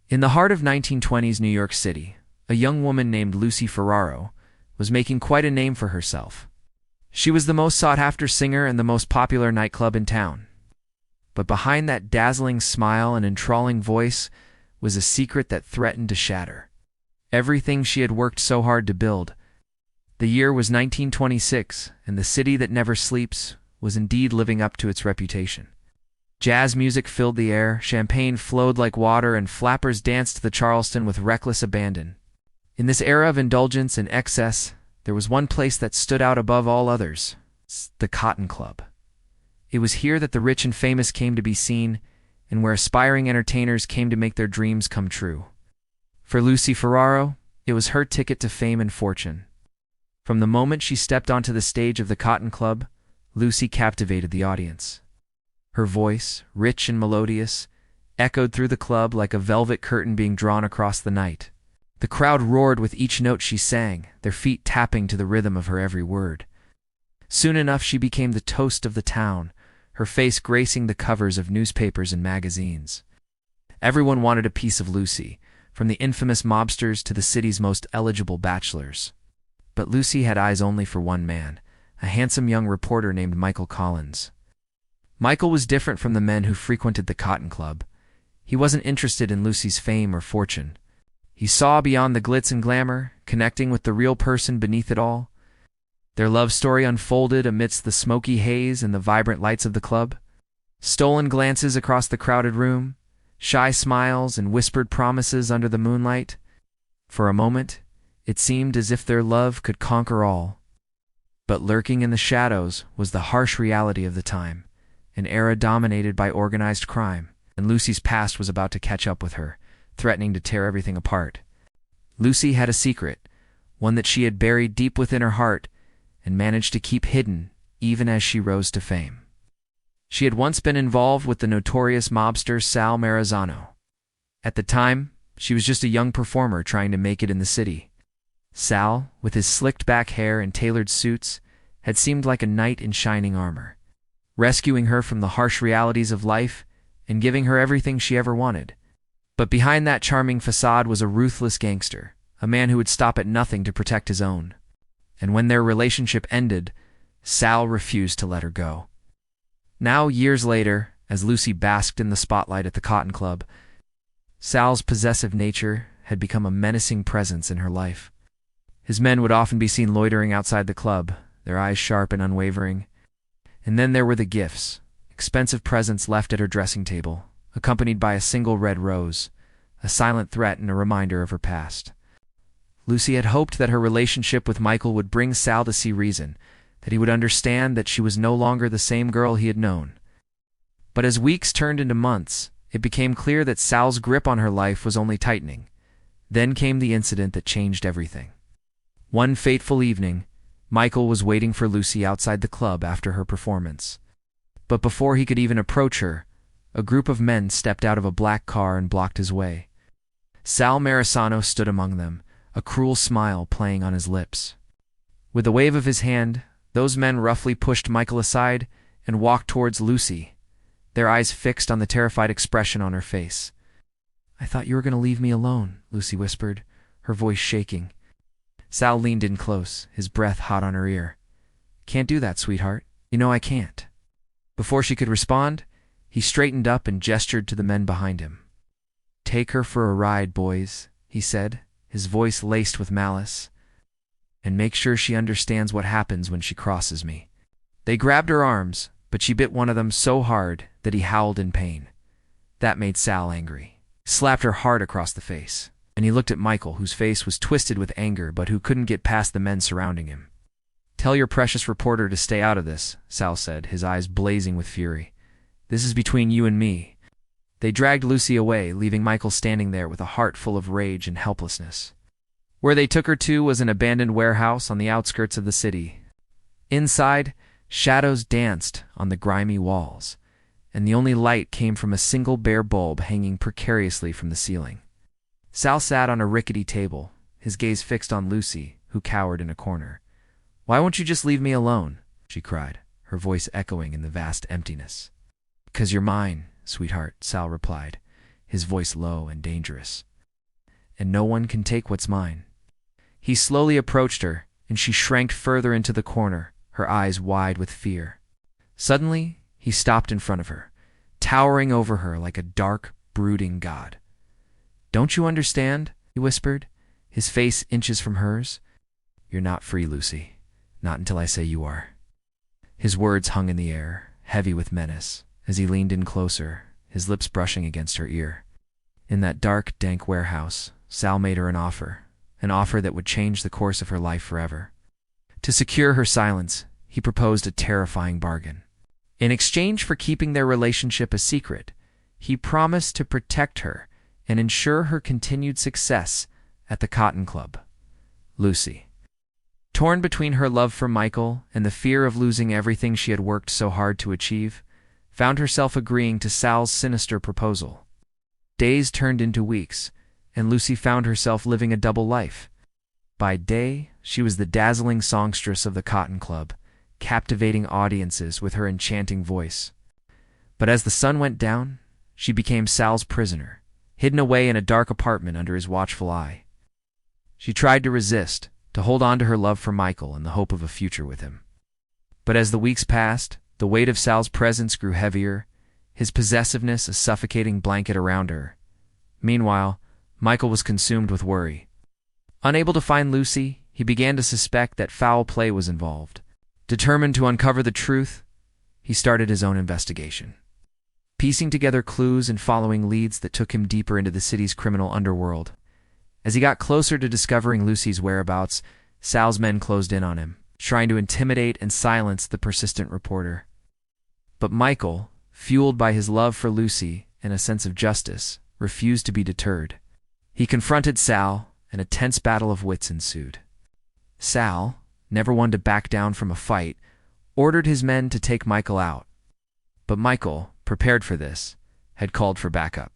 In the heart of 1920s New York City, a young woman named Lucy Ferraro was making quite a name for herself. She was the most sought-after singer in the most popular nightclub in town. But behind that dazzling smile and enthralling voice was a secret that threatened to shatter everything she had worked so hard to build. The year was 1926, and the city that never sleeps was indeed living up to its reputation. Jazz music filled the air, champagne flowed like water, and flappers danced the Charleston with reckless abandon. In this era of indulgence and excess, there was one place that stood out above all others: the Cotton Club. It was here that the rich and famous came to be seen, and where aspiring entertainers came to make their dreams come true. For Lucy Ferraro, it was her ticket to fame and fortune. From the moment she stepped onto the stage of the Cotton Club, Lucy captivated the audience. Her voice, rich and melodious, echoed through the club like a velvet curtain being drawn across the night. The crowd roared with each note she sang, their feet tapping to the rhythm of her every word. Soon enough she became the toast of the town, her face gracing the covers of newspapers and magazines. Everyone wanted a piece of Lucy, from the infamous mobsters to the city's most eligible bachelors. But Lucy had eyes only for one man, a handsome young reporter named Michael Collins. Michael was different from the men who frequented the Cotton Club. He wasn't interested in Lucy's fame or fortune. He saw beyond the glitz and glamour, connecting with the real person beneath it all. Their love story unfolded amidst the smoky haze and the vibrant lights of the club. Stolen glances across the crowded room, shy smiles and whispered promises under the moonlight. For a moment, it seemed as if their love could conquer all. But lurking in the shadows was the harsh reality of the time, an era dominated by organized crime, and Lucy's past was about to catch up with her, threatening to tear everything apart. Lucy had a secret, one that she had buried deep within her heart and managed to keep hidden even as she rose to fame. She had once been involved with the notorious mobster Sal Maranzano. At the time, she was just a young performer trying to make it in the city. Sal, with his slicked-back hair and tailored suits, had seemed like a knight in shining armor, rescuing her from the harsh realities of life and giving her everything she ever wanted. But behind that charming facade was a ruthless gangster, a man who would stop at nothing to protect his own. And when their relationship ended, Sal refused to let her go. Now, years later, as Lucy basked in the spotlight at the Cotton Club, Sal's possessive nature had become a menacing presence in her life. His men would often be seen loitering outside the club, their eyes sharp and unwavering. And then there were the gifts, expensive presents left at her dressing table, accompanied by a single red rose, a silent threat and a reminder of her past. Lucy had hoped that her relationship with Michael would bring Sal to see reason, that he would understand that she was no longer the same girl he had known. But as weeks turned into months, it became clear that Sal's grip on her life was only tightening. Then came the incident that changed everything. One fateful evening, Michael was waiting for Lucy outside the club after her performance. But before he could even approach her, a group of men stepped out of a black car and blocked his way. Sal Maranzano stood among them, a cruel smile playing on his lips. With a wave of his hand, those men roughly pushed Michael aside and walked towards Lucy, their eyes fixed on the terrified expression on her face. "I thought you were going to leave me alone," Lucy whispered, her voice shaking. Sal leaned in close, his breath hot on her ear. "Can't do that, sweetheart. You know I can't." Before she could respond, he straightened up and gestured to the men behind him. "Take her for a ride, boys," he said, his voice laced with malice. "And make sure she understands what happens when she crosses me." They grabbed her arms, but she bit one of them so hard that he howled in pain. That made Sal angry. He slapped her hard across the face, and he looked at Michael, whose face was twisted with anger but who couldn't get past the men surrounding him. "Tell your precious reporter to stay out of this," Sal said, his eyes blazing with fury. "This is between you and me." They dragged Lucy away, leaving Michael standing there with a heart full of rage and helplessness. Where they took her to was an abandoned warehouse on the outskirts of the city. Inside, shadows danced on the grimy walls, and the only light came from a single bare bulb hanging precariously from the ceiling. Sal sat on a rickety table, his gaze fixed on Lucy, who cowered in a corner. "Why won't you just leave me alone?" she cried, her voice echoing in the vast emptiness. "Because you're mine, sweetheart," Sal replied, his voice low and dangerous. "And no one can take what's mine." He slowly approached her, and she shrank further into the corner, her eyes wide with fear. Suddenly, he stopped in front of her, towering over her like a dark, brooding god. "Don't you understand?" he whispered, his face inches from hers. "You're not free, Lucy. Not until I say you are." His words hung in the air, heavy with menace, as he leaned in closer, his lips brushing against her ear. In that dark, dank warehouse, Sal made her an offer that would change the course of her life forever. To secure her silence, he proposed a terrifying bargain. In exchange for keeping their relationship a secret, he promised to protect her and ensure her continued success at the Cotton Club. Lucy, torn between her love for Michael and the fear of losing everything she had worked so hard to achieve, found herself agreeing to Sal's sinister proposal. Days turned into weeks, and Lucy found herself living a double life. By day, she was the dazzling songstress of the Cotton Club, captivating audiences with her enchanting voice. But as the sun went down, she became Sal's prisoner, hidden away in a dark apartment under his watchful eye. She tried to resist, to hold on to her love for Michael and the hope of a future with him. But as the weeks passed, the weight of Sal's presence grew heavier, his possessiveness a suffocating blanket around her. Meanwhile, Michael was consumed with worry. Unable to find Lucy, he began to suspect that foul play was involved. Determined to uncover the truth, he started his own investigation, piecing together clues and following leads that took him deeper into the city's criminal underworld. As he got closer to discovering Lucy's whereabouts, Sal's men closed in on him, trying to intimidate and silence the persistent reporter. But Michael, fueled by his love for Lucy and a sense of justice, refused to be deterred. He confronted Sal, and a tense battle of wits ensued. Sal, never one to back down from a fight, ordered his men to take Michael out. But Michael, prepared for this, had called for backup.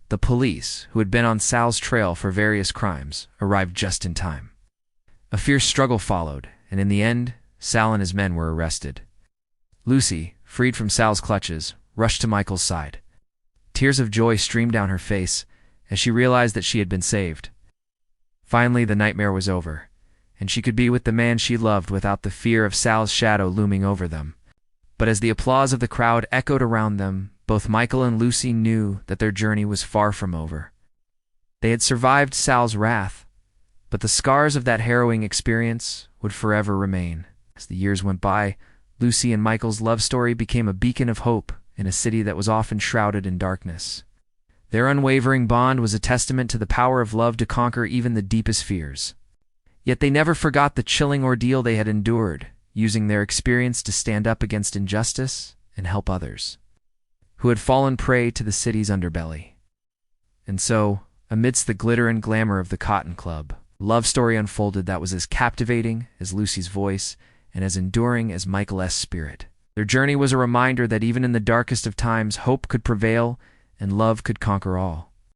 The police, who had been on Sal's trail for various crimes, arrived just in time. A fierce struggle followed, and in the end, Sal and his men were arrested. Lucy, freed from Sal's clutches, rushed to Michael's side. Tears of joy streamed down her face as she realized that she had been saved. Finally, the nightmare was over, and she could be with the man she loved without the fear of Sal's shadow looming over them. But as the applause of the crowd echoed around them, both Michael and Lucy knew that their journey was far from over. They had survived Sal's wrath, but the scars of that harrowing experience would forever remain. As the years went by, Lucy and Michael's love story became a beacon of hope in a city that was often shrouded in darkness. Their unwavering bond was a testament to the power of love to conquer even the deepest fears. Yet they never forgot the chilling ordeal they had endured, using their experience to stand up against injustice and help others who had fallen prey to the city's underbelly. And so, amidst the glitter and glamour of the Cotton Club, a love story unfolded that was as captivating as Lucy's voice and as enduring as Michael's spirit. Their journey was a reminder that even in the darkest of times, hope could prevail and love could conquer all.